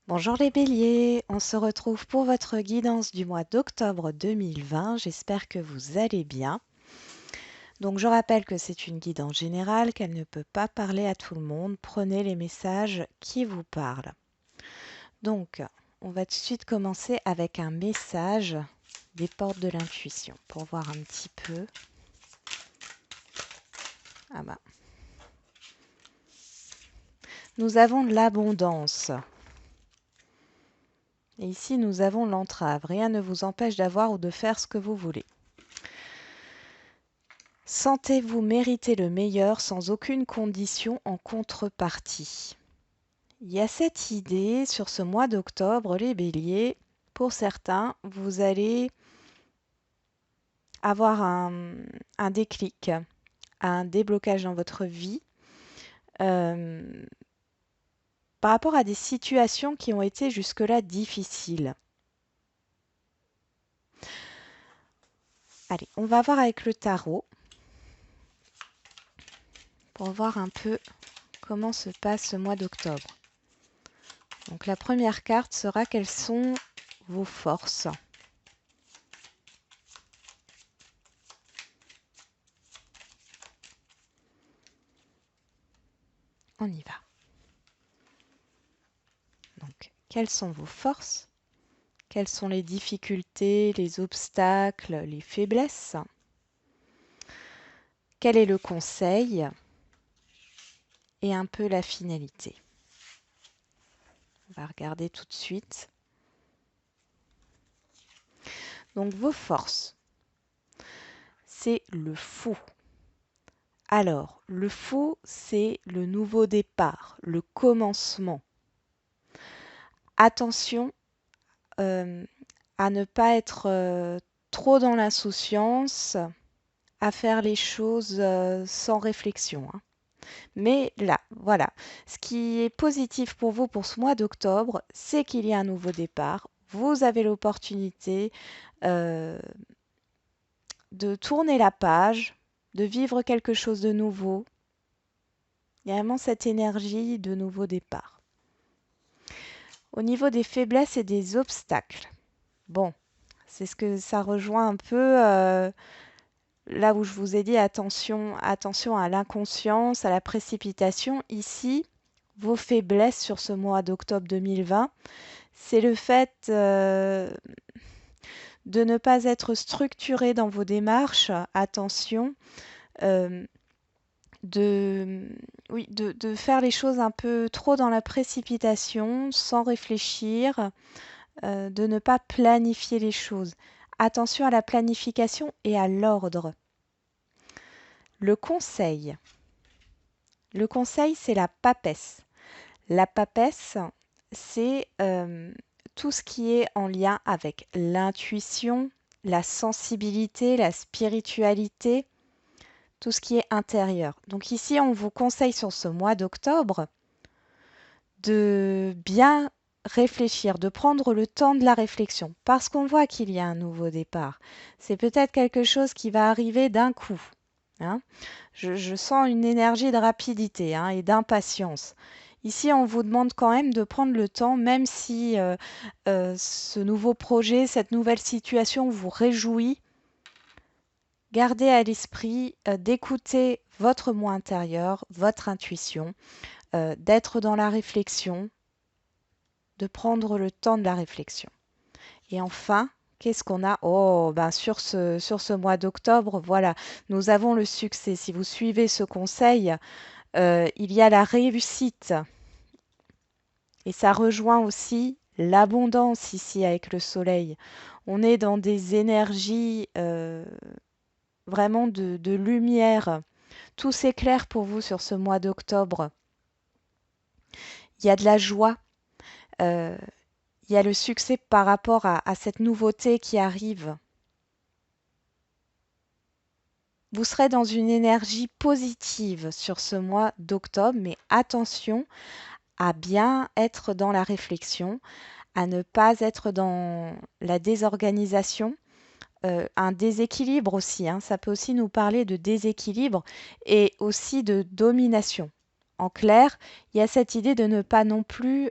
Bonjour les béliers, on se retrouve pour votre guidance du mois d'octobre 2020. J'espère que vous allez bien. Donc je rappelle que c'est une guidance générale, qu'elle ne peut pas parler à tout le monde. Prenez les messages qui vous parlent. Donc on va tout de suite commencer avec un message des portes de l'intuition pour voir un petit peu. Ah bah. Nous avons l'abondance. Et ici, nous avons l'entrave. Rien ne vous empêche d'avoir ou de faire ce que vous voulez. Sentez-vous mériter le meilleur sans aucune condition en contrepartie. Il y a cette idée sur ce mois d'octobre, les béliers. Pour certains, vous allez avoir un déclic, un déblocage dans votre vie euh, par rapport à des situations qui ont été jusque-là difficiles. Allez, on va voir avec le tarot pour voir un peu comment se passe ce mois d'octobre. Donc la première carte sera quelles sont vos forces. On y va. Donc, quelles sont vos forces? Quelles sont les difficultés, les obstacles, les faiblesses? Quel est le conseil? Et un peu la finalité. On va regarder tout de suite. Donc, vos forces, c'est le fou. Alors, le fou, c'est le nouveau départ, le commencement. Attention à ne pas être trop dans l'insouciance, à faire les choses sans réflexion, hein. Mais là, voilà, ce qui est positif pour vous pour ce mois d'octobre, c'est qu'il y a un nouveau départ. Vous avez l'opportunité euh, de tourner la page, de vivre quelque chose de nouveau. Il y a vraiment cette énergie de nouveau départ. Au niveau des faiblesses et des obstacles, bon, c'est ce que ça rejoint un peu là où je vous ai dit attention, attention à l'inconscience, à la précipitation. Ici, vos faiblesses sur ce mois d'octobre 2020, c'est le fait de ne pas être structuré dans vos démarches. Attention, euh, de, oui, de faire les choses un peu trop dans la précipitation, sans réfléchir, de ne pas planifier les choses. Attention à la planification et à l'ordre. Le conseil. Le conseil, c'est la papesse. La papesse, c'est tout ce qui est en lien avec l'intuition, la sensibilité, la spiritualité, tout ce qui est intérieur. Donc ici, on vous conseille sur ce mois d'octobre de bien réfléchir, de prendre le temps de la réflexion, parce qu'on voit qu'il y a un nouveau départ. C'est peut-être quelque chose qui va arriver d'un coup, hein. Je sens une énergie de rapidité, hein, et d'impatience. Ici, on vous demande quand même de prendre le temps, même si ce nouveau projet, cette nouvelle situation vous réjouit. Gardez à l'esprit d'écouter votre moi intérieur, votre intuition, d'être dans la réflexion, de prendre le temps de la réflexion. Et enfin, qu'est-ce qu'on a? Oh, ben sur ce mois d'octobre, voilà, nous avons le succès. Si vous suivez ce conseil, il y a la réussite. Et ça rejoint aussi l'abondance ici avec le soleil. On est dans des énergies vraiment de lumière. Tout s'éclaire pour vous sur ce mois d'octobre. Il y a de la joie. euh, il y a le succès par rapport à cette nouveauté qui arrive. Vous serez dans une énergie positive sur ce mois d'octobre, mais attention à bien être dans la réflexion, à ne pas être dans la désorganisation, un déséquilibre aussi, hein. Ça peut aussi nous parler de déséquilibre et aussi de domination. En clair, il y a cette idée de ne pas non plus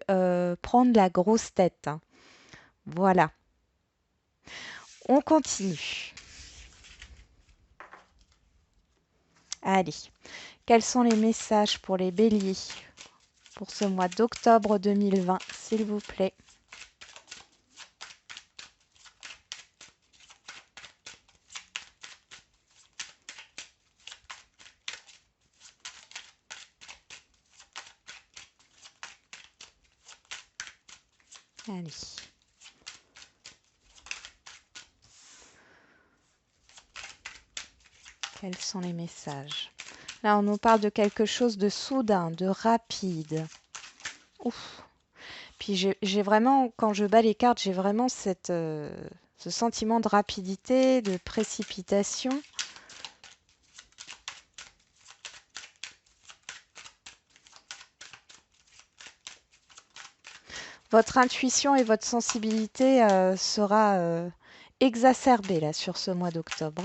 prendre la grosse tête, hein. Voilà, on continue. Allez, quels sont les messages pour les béliers pour ce mois d'octobre 2020, s'il vous plaît? Allez. Quels sont les messages? Là, on nous parle de quelque chose de soudain, de rapide. Ouf. Puis j'ai vraiment, quand je bats les cartes, j'ai vraiment ce sentiment de rapidité, de précipitation. Votre intuition et votre sensibilité sera exacerbée là sur ce mois d'octobre.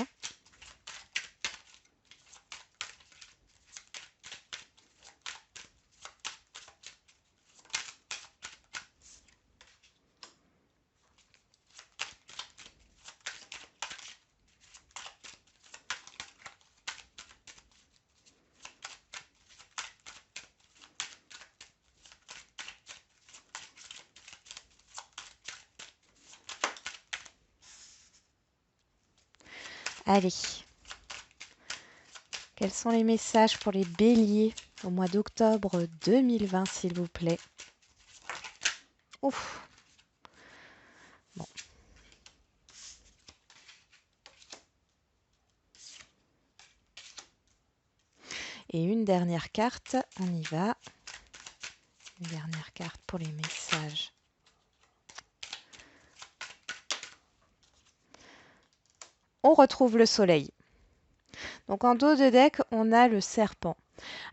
Allez. Quels sont les messages pour les béliers au mois d'octobre 2020, s'il vous plaît? Ouf. Bon. Et une dernière carte, on y va. Une dernière carte pour les messages. On retrouve le soleil. Donc en dos de deck, on a le serpent.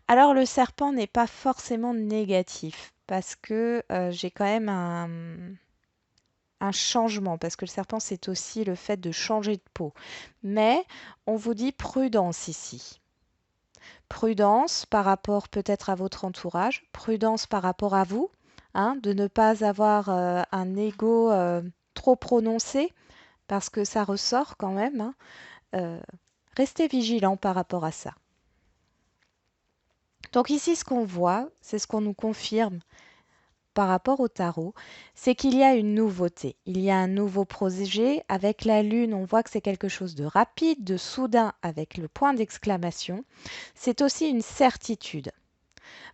Alors le serpent n'est pas forcément négatif parce que j'ai quand même un changement, parce que le serpent c'est aussi le fait de changer de peau. Mais on vous dit prudence ici. Prudence par rapport peut-être à votre entourage, prudence par rapport à vous, hein, de ne pas avoir un ego trop prononcé, parce que ça ressort quand même, hein. Euh, Restez vigilant par rapport à ça. Donc ici, ce qu'on voit, c'est ce qu'on nous confirme par rapport au tarot, c'est qu'il y a une nouveauté. Il y a un nouveau projet. Avec la lune, on voit que c'est quelque chose de rapide, de soudain, avec le point d'exclamation. C'est aussi une certitude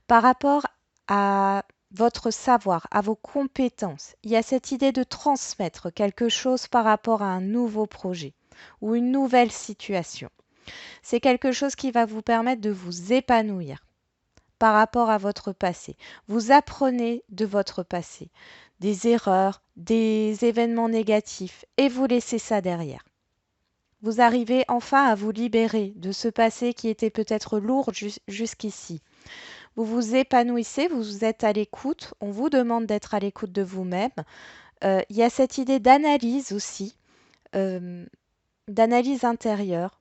par rapport à votre savoir, à vos compétences. Il y a cette idée de transmettre quelque chose par rapport à un nouveau projet ou une nouvelle situation. C'est quelque chose qui va vous permettre de vous épanouir par rapport à votre passé. Vous apprenez de votre passé, des erreurs, des événements négatifs, et vous laissez ça derrière. Vous arrivez enfin à vous libérer de ce passé qui était peut-être lourd jusqu'ici. Vous vous épanouissez, vous êtes à l'écoute, on vous demande d'être à l'écoute de vous-même. Il y a cette idée d'analyse aussi, d'analyse intérieure.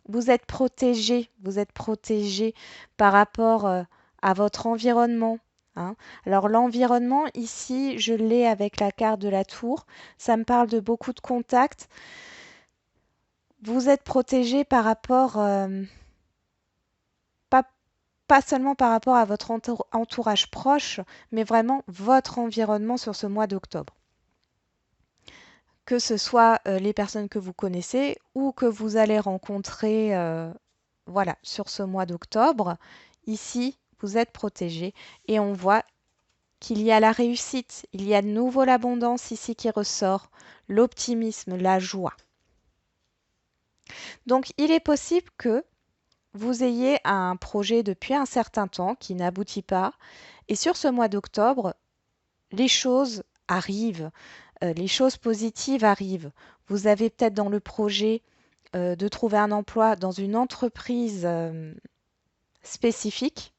Vous êtes protégé par rapport à votre environnement, hein. Alors l'environnement, ici, je l'ai avec la carte de la tour. Ça me parle de beaucoup de contacts. Vous êtes protégé par rapport, pas, pas seulement par rapport à votre entourage proche, mais vraiment votre environnement sur ce mois d'octobre. Que ce soit les personnes que vous connaissez ou que vous allez rencontrer voilà, sur ce mois d'octobre. Ici, vous êtes protégé et on voit qu'il y a la réussite, il y a de nouveau l'abondance ici qui ressort, l'optimisme, la joie. Donc, il est possible que vous ayez un projet depuis un certain temps qui n'aboutit pas et sur ce mois d'octobre, les choses arrivent, les choses positives arrivent. Vous avez peut-être dans le projet de trouver un emploi dans une entreprise spécifique,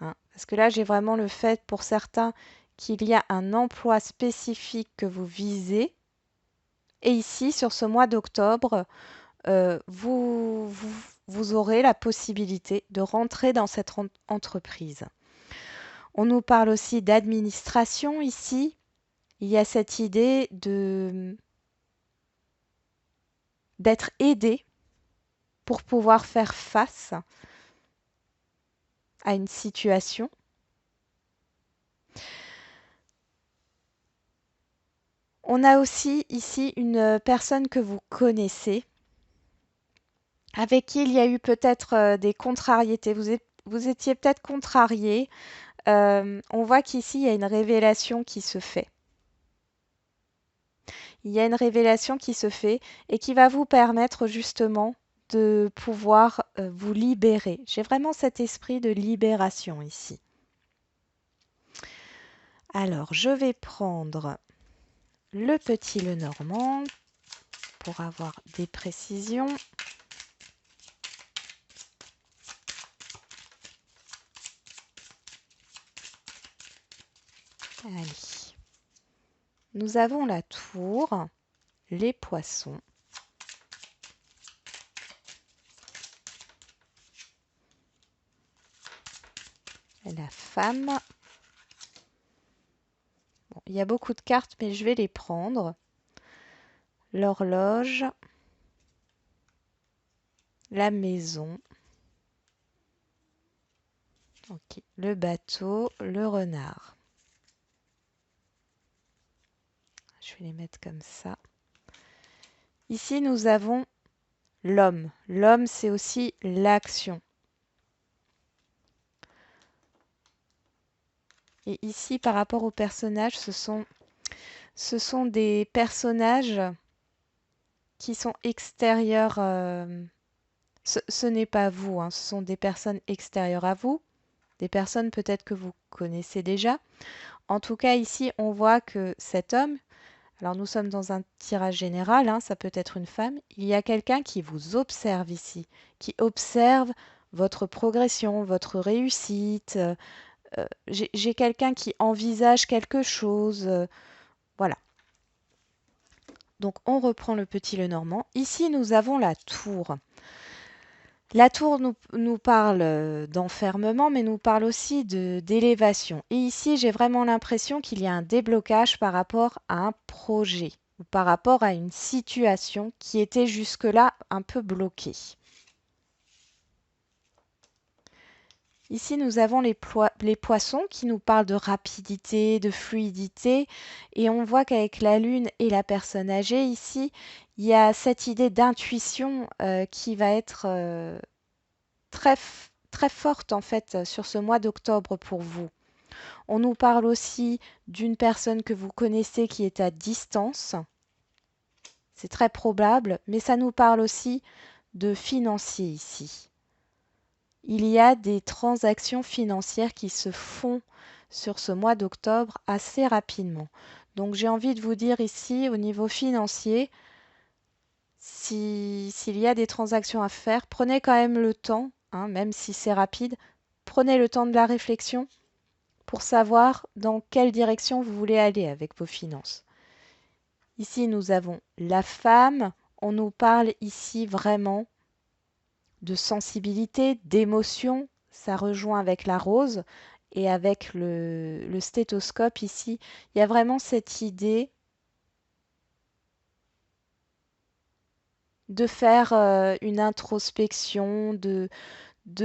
hein. Parce que là, j'ai vraiment le fait pour certains qu'il y a un emploi spécifique que vous visez. Et ici, sur ce mois d'octobre, vous aurez la possibilité de rentrer dans cette entreprise. On nous parle aussi d'administration ici. Il y a cette idée d'être aidé pour pouvoir faire face à une situation. On a aussi ici une personne que vous connaissez, avec qui il y a eu peut-être des contrariétés. Vous étiez peut-être contrarié. On voit qu'ici, il y a une révélation qui se fait. Il y a une révélation qui se fait et qui va vous permettre justement de pouvoir vous libérer. J'ai vraiment cet esprit de libération ici. Alors, je vais prendre le petit Lenormand pour avoir des précisions. Allez. Nous avons la tour, les poissons, la femme. Bon, il y a beaucoup de cartes, mais je vais les prendre. L'horloge, la maison, ok, le bateau, le renard. Je vais les mettre comme ça. Ici, nous avons l'homme. L'homme, c'est aussi l'action. Et ici, par rapport aux personnages, ce sont des personnages qui sont extérieurs. Ce n'est pas vous, hein, ce sont des personnes extérieures à vous, des personnes peut-être que vous connaissez déjà. En tout cas, ici, on voit que cet homme, alors nous sommes dans un tirage général, hein, ça peut être une femme, il y a quelqu'un qui vous observe ici, qui observe votre progression, votre réussite. J'ai quelqu'un qui envisage quelque chose. Voilà. Donc on reprend le petit Lenormand. Ici, nous avons la tour. La tour nous parle d'enfermement, mais nous parle aussi d'élévation. Et ici, j'ai vraiment l'impression qu'il y a un déblocage par rapport à un projet ou par rapport à une situation qui était jusque-là un peu bloquée. Ici, nous avons les poissons qui nous parlent de rapidité, de fluidité. Et on voit qu'avec la lune et la personne âgée, ici, il y a cette idée d'intuition qui va être très, très forte en fait sur ce mois d'octobre pour vous. On nous parle aussi d'une personne que vous connaissez qui est à distance. C'est très probable, mais ça nous parle aussi de financier ici. Il y a des transactions financières qui se font sur ce mois d'octobre assez rapidement. Donc j'ai envie de vous dire ici, au niveau financier, s'il y a des transactions à faire, prenez quand même le temps, hein, même si c'est rapide, prenez le temps de la réflexion pour savoir dans quelle direction vous voulez aller avec vos finances. Ici, nous avons la femme. On nous parle ici vraiment de sensibilité, d'émotion. Ça rejoint avec la rose et avec le stéthoscope ici. Il y a vraiment cette idée de faire une introspection, de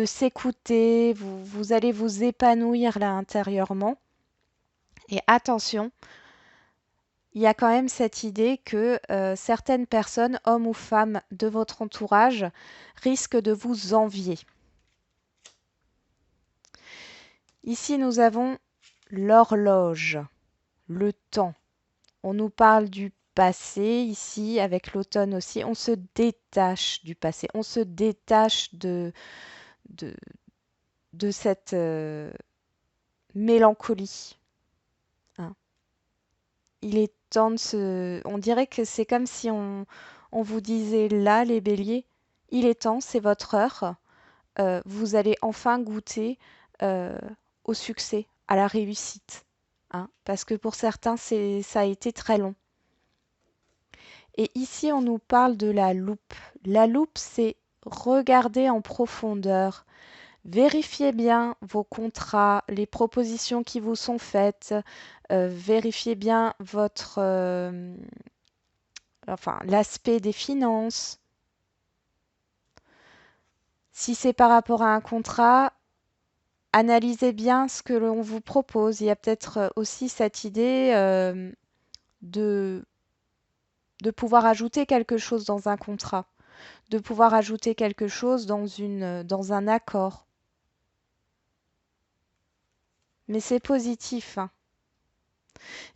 s'écouter. Vous allez vous épanouir là intérieurement. Et attention, il y a quand même cette idée que certaines personnes, hommes ou femmes de votre entourage, risquent de vous envier. Ici, nous avons l'horloge, le temps. On nous parle du passé ici, avec l'automne aussi. On se détache du passé, on se détache de, de cette mélancolie. Hein. Il est temps de se... On dirait que c'est comme si on vous disait là, les béliers, il est temps, c'est votre heure. Vous allez enfin goûter euh, au succès, à la réussite. Hein, parce que pour certains, ça a été très long. Et ici, on nous parle de la loupe. La loupe, c'est regardez en profondeur. Vérifiez bien vos contrats, les propositions qui vous sont faites. Vérifiez bien l'aspect des finances. Si c'est par rapport à un contrat, analysez bien ce que l'on vous propose. Il y a peut-être aussi cette idée de, de pouvoir ajouter quelque chose dans un contrat, de pouvoir ajouter quelque chose dans un accord. Mais c'est positif, hein.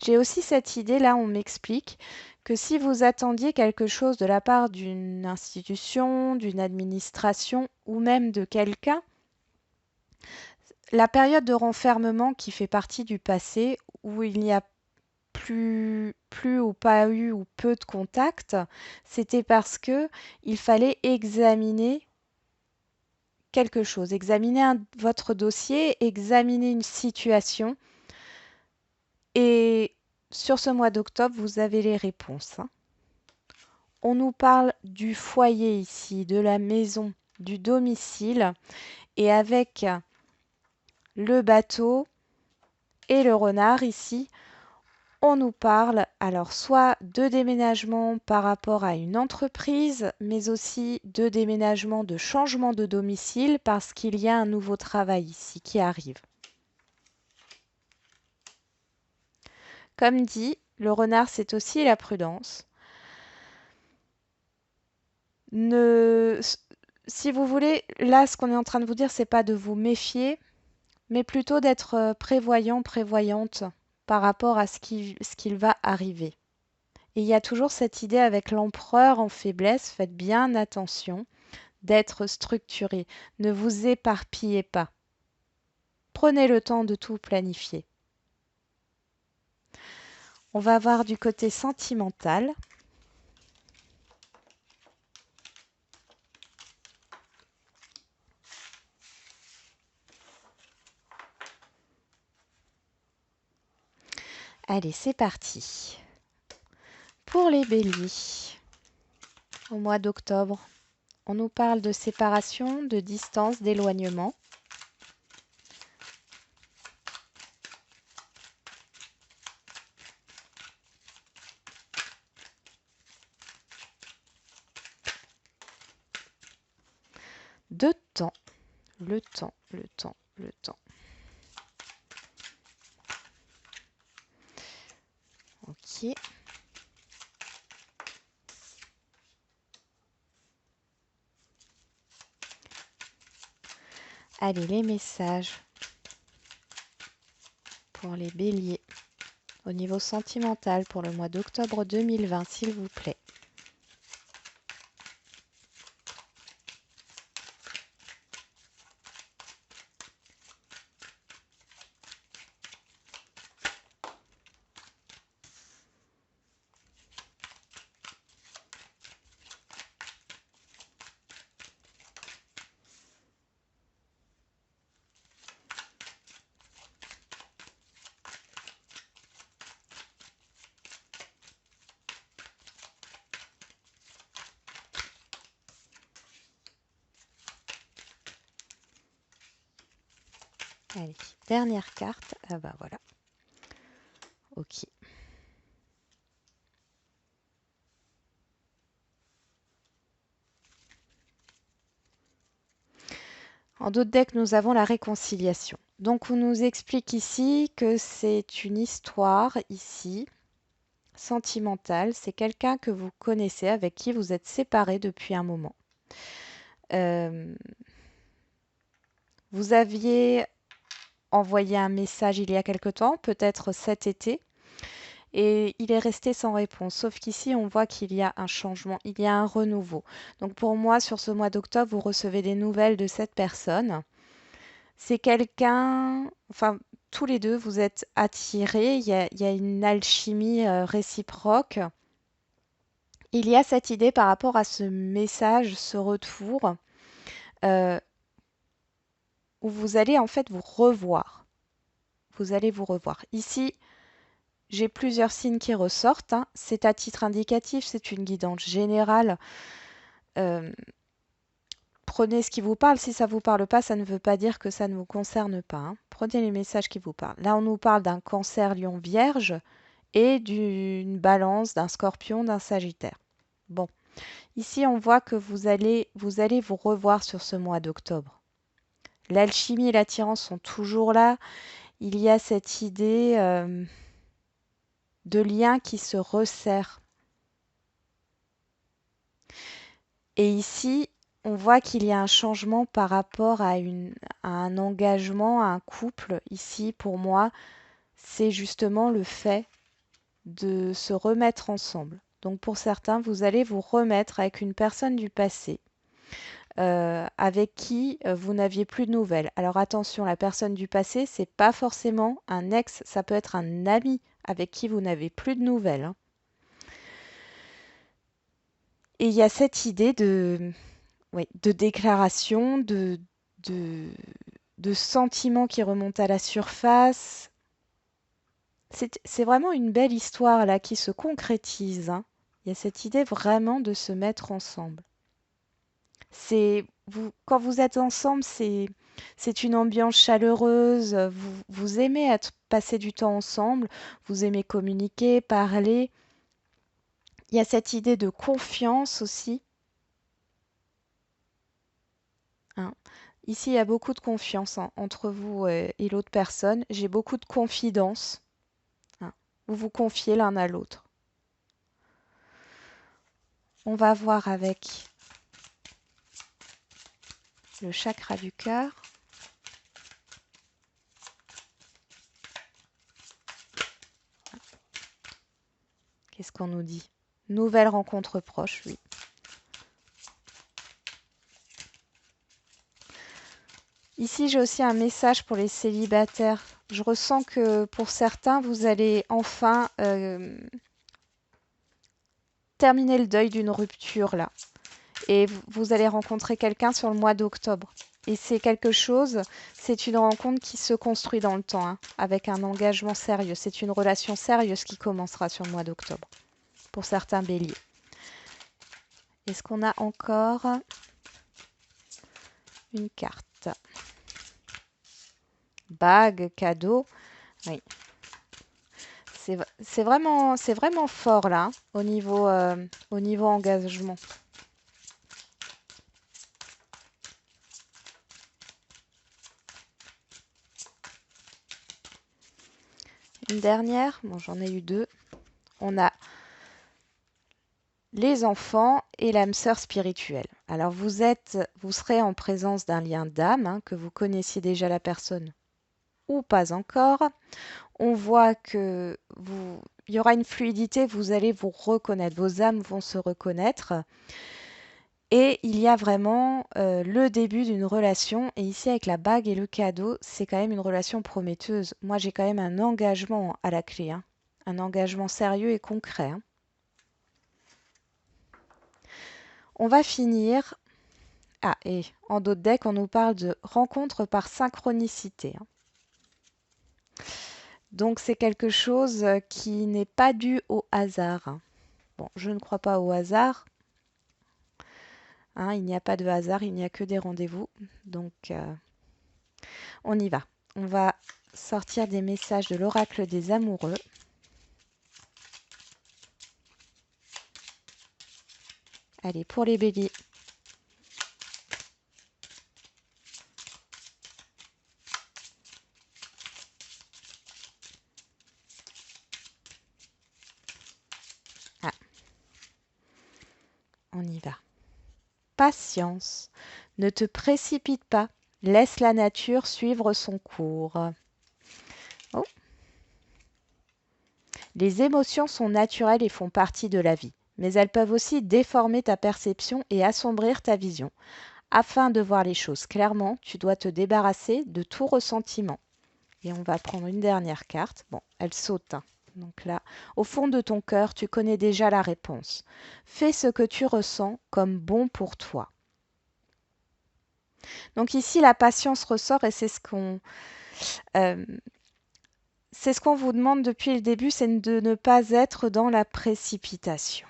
J'ai aussi cette idée, là, on m'explique que si vous attendiez quelque chose de la part d'une institution, d'une administration ou même de quelqu'un, la période de renfermement qui fait partie du passé, où il n'y a plus ou pas eu ou peu de contact, c'était parce que il fallait examiner quelque chose, examiner votre dossier, examiner une situation. Et sur ce mois d'octobre, vous avez les réponses, hein. On nous parle du foyer ici, de la maison, du domicile, et avec le bateau et le renard ici, on nous parle alors soit de déménagement par rapport à une entreprise, mais aussi de déménagement, de changement de domicile parce qu'il y a un nouveau travail ici qui arrive. Comme dit, le renard, c'est aussi la prudence. Ne, si vous voulez, là, ce qu'on est en train de vous dire, c'est pas de vous méfier, mais plutôt d'être prévoyant, prévoyante par rapport à ce qu'il va arriver. Et il y a toujours cette idée avec l'empereur en faiblesse, faites bien attention d'être structuré. Ne vous éparpillez pas. Prenez le temps de tout planifier. On va voir du côté sentimental. Allez, c'est parti. Pour les béliers, au mois d'octobre, on nous parle de séparation, de distance, d'éloignement. De temps, le temps, le temps, le temps. Ok. Allez, les messages pour les béliers au niveau sentimental pour le mois d'octobre 2020, s'il vous plaît. Allez, dernière carte. Ah bah voilà. Ok. En d'autres decks, nous avons la réconciliation. Donc, on nous explique ici que c'est une histoire ici sentimentale. C'est quelqu'un que vous connaissez, avec qui vous êtes séparés depuis un moment. Vous aviez envoyé un message il y a quelque temps, peut-être cet été, et il est resté sans réponse. Sauf qu'ici, on voit qu'il y a un changement, il y a un renouveau. Donc pour moi, sur ce mois d'octobre, vous recevez des nouvelles de cette personne. C'est quelqu'un, enfin, tous les deux, vous êtes attirés, il y a une alchimie réciproque. Il y a cette idée par rapport à ce message, ce retour, euh, où vous allez en fait vous revoir. Vous allez vous revoir. Ici, j'ai plusieurs signes qui ressortent, hein. C'est à titre indicatif, c'est une guidance générale. Euh, prenez ce qui vous parle. Si ça ne vous parle pas, ça ne veut pas dire que ça ne vous concerne pas, hein. Prenez les messages qui vous parlent. Là, on nous parle d'un Cancer Lion Vierge et d'une Balance, d'un Scorpion, d'un Sagittaire. Bon, ici, on voit que vous allez vous revoir sur ce mois d'octobre. L'alchimie et l'attirance sont toujours là. Il y a cette idée de lien qui se resserre. Et ici, on voit qu'il y a un changement par rapport à un engagement, à un couple. Ici, pour moi, c'est justement le fait de se remettre ensemble. Donc pour certains, vous allez vous remettre avec une personne du passé avec qui vous n'aviez plus de nouvelles. Alors attention, la personne du passé, c'est pas forcément un ex, ça peut être un ami avec qui vous n'avez plus de nouvelles, hein. Et il y a cette idée oui, de déclaration, de, de sentiments qui remontent à la surface. C'est vraiment une belle histoire là qui se concrétise, hein. Il y a cette idée vraiment de se mettre ensemble. Quand vous êtes ensemble, c'est une ambiance chaleureuse. Vous aimez passer du temps ensemble, vous aimez communiquer, parler. Il y a cette idée de confiance aussi, hein. Ici, il y a beaucoup de confiance, hein, entre vous et l'autre personne. J'ai beaucoup de confidence, hein. Vous vous confiez l'un à l'autre. On va voir avec le chakra du cœur. Qu'est-ce qu'on nous dit? Nouvelle rencontre proche, oui. Ici, j'ai aussi un message pour les célibataires. Je ressens que pour certains, vous allez enfin terminer le deuil d'une rupture là. Et vous allez rencontrer quelqu'un sur le mois d'octobre. Et c'est quelque chose, c'est une rencontre qui se construit dans le temps, hein, avec un engagement sérieux. C'est une relation sérieuse qui commencera sur le mois d'octobre, pour certains béliers. Est-ce qu'on a encore une carte? Bague, cadeau. Oui. C'est vraiment fort là, hein, au niveau engagement. Une dernière, bon, j'en ai eu deux. On a les enfants et l'âme sœur spirituelle. Alors vous serez en présence d'un lien d'âme, hein, que vous connaissiez déjà la personne ou pas encore. On voit que il y aura une fluidité, vous allez vous reconnaître, vos âmes vont se reconnaître. Et il y a vraiment le début d'une relation. Et ici, avec la bague et le cadeau, c'est quand même une relation prometteuse. Moi, j'ai quand même un engagement à la clé, hein. Un engagement sérieux et concret, hein. On va finir. Ah, et en d'autres decks, on nous parle de rencontre par synchronicité, hein. Donc, c'est quelque chose qui n'est pas dû au hasard, hein. Bon, je ne crois pas au hasard, hein, il n'y a pas de hasard, il n'y a que des rendez-vous. Donc, on y va. On va sortir des messages de l'oracle des amoureux. Allez, pour les béliers. Ah, on y va. Patience. Ne te précipite pas. Laisse la nature suivre son cours. Oh. Les émotions sont naturelles et font partie de la vie, mais elles peuvent aussi déformer ta perception et assombrir ta vision. Afin de voir les choses clairement, tu dois te débarrasser de tout ressentiment. Et on va prendre une dernière carte. Bon, elle saute, hein. Donc là, au fond de ton cœur, tu connais déjà la réponse. Fais ce que tu ressens comme bon pour toi. Donc ici, la patience ressort et euh, c'est ce qu'on vous demande depuis le début, c'est de ne pas être dans la précipitation.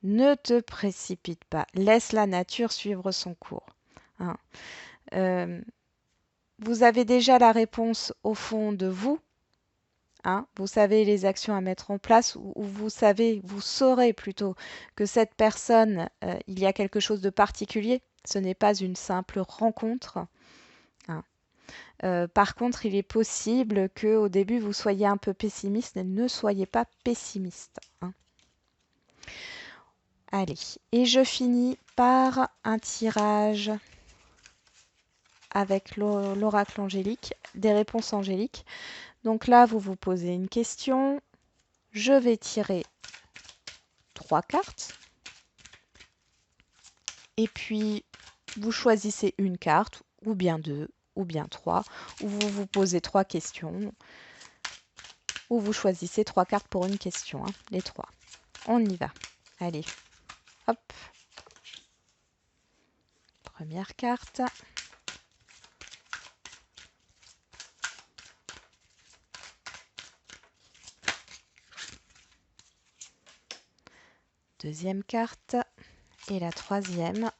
Ne te précipite pas, laisse la nature suivre son cours. hein. Euh, Vous avez déjà la réponse au fond de vous, hein. Vous savez les actions à mettre en place ou vous saurez plutôt que cette personne, il y a quelque chose de particulier. Ce n'est pas une simple rencontre, hein. Par contre, il est possible que au début vous soyez un peu pessimiste, mais ne soyez pas pessimiste, hein. Allez, et je finis par un tirage avec l'oracle angélique, des réponses angéliques. Donc là, vous vous posez une question. Je vais tirer 3 cartes. Et puis, vous choisissez une carte, ou bien 2, ou bien 3, ou vous vous posez 3 questions, ou vous choisissez 3 cartes pour une question, hein, les 3. On y va. Allez, hop. Première carte. Deuxième carte. Et la troisième.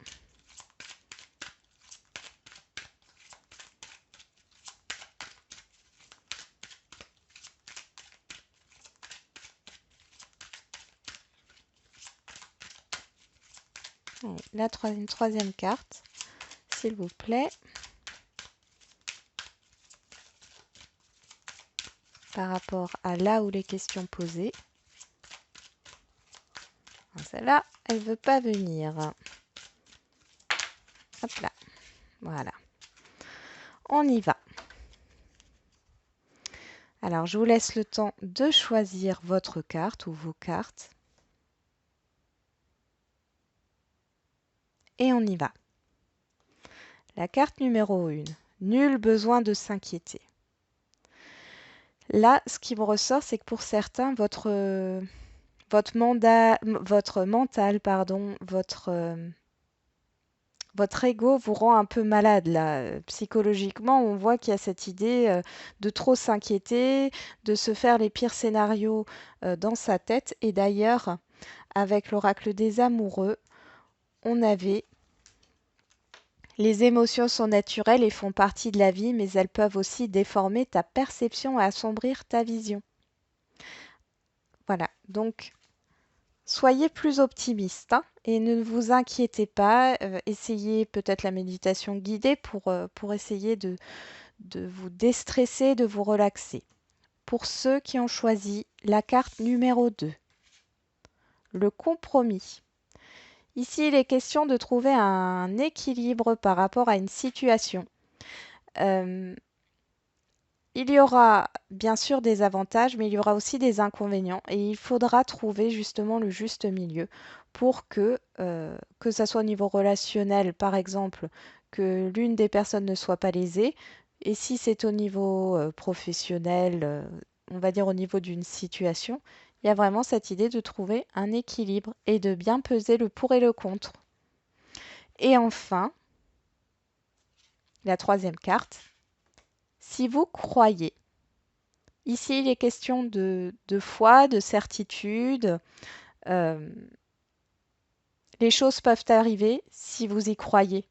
Une troisième carte, s'il vous plaît. Par rapport à là où les questions posées. Celle-là, elle ne veut pas venir. Hop là. Voilà. On y va. Alors, je vous laisse le temps de choisir votre carte ou vos cartes. Et on y va. La carte numéro 1. Nul besoin de s'inquiéter. Là, ce qui me ressort, c'est que pour certains, votre mental, pardon, votre ego vous rend un peu malade là. Psychologiquement, on voit qu'il y a cette idée de trop s'inquiéter, de se faire les pires scénarios dans sa tête. Et d'ailleurs, avec l'oracle des amoureux, on avait les émotions sont naturelles et font partie de la vie, mais elles peuvent aussi déformer ta perception et assombrir ta vision. Voilà, donc soyez plus optimiste, hein, et ne vous inquiétez pas. Essayez peut-être la méditation guidée pour essayer de vous déstresser, de vous relaxer. Pour ceux qui ont choisi la carte numéro 2, le compromis. Ici, il est question de trouver un équilibre par rapport à une situation. Euh, il y aura bien sûr des avantages, mais il y aura aussi des inconvénients et il faudra trouver justement le juste milieu pour que ça soit au niveau relationnel, par exemple, que l'une des personnes ne soit pas lésée. Et si c'est au niveau professionnel, on va dire au niveau d'une situation, il y a vraiment cette idée de trouver un équilibre et de bien peser le pour et le contre. Et enfin, la troisième carte, si vous croyez. Ici, il est question de foi, de certitude. Euh, les choses peuvent arriver si vous y croyez.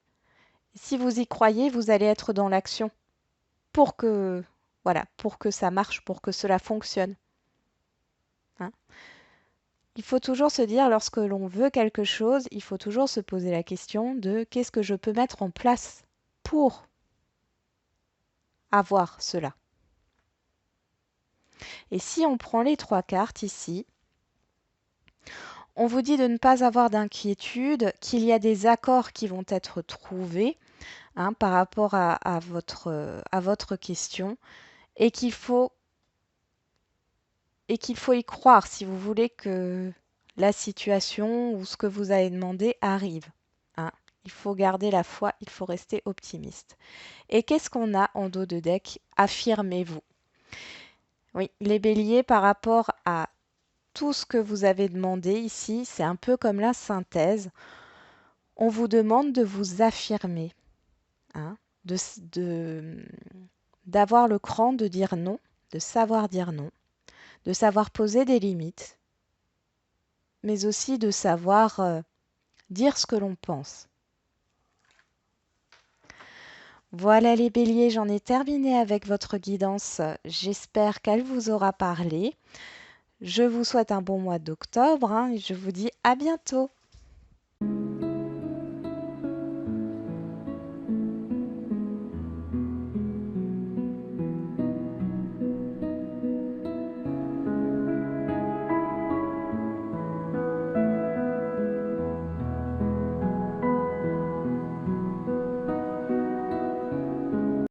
Si vous y croyez, vous allez être dans l'action pour que, voilà, pour que ça marche, pour que cela fonctionne, hein. Il faut toujours se dire, lorsque l'on veut quelque chose, il faut toujours se poser la question de qu'est-ce que je peux mettre en place pour avoir cela. Et si on prend les 3 cartes ici, on vous dit de ne pas avoir d'inquiétude, qu'il y a des accords qui vont être trouvés, hein, par rapport à votre question et qu'il faut y croire si vous voulez que la situation ou ce que vous avez demandé arrive, hein. Il faut garder la foi, il faut rester optimiste. Et qu'est-ce qu'on a en dos de deck? Affirmez-vous. Oui, les béliers, par rapport à tout ce que vous avez demandé ici, c'est un peu comme la synthèse. On vous demande de vous affirmer, hein, de, d'avoir le cran de dire non, de savoir dire non, de savoir poser des limites, mais aussi de savoir dire ce que l'on pense. Voilà les béliers, j'en ai terminé avec votre guidance. J'espère qu'elle vous aura parlé. Je vous souhaite un bon mois d'octobre, hein, et je vous dis à bientôt.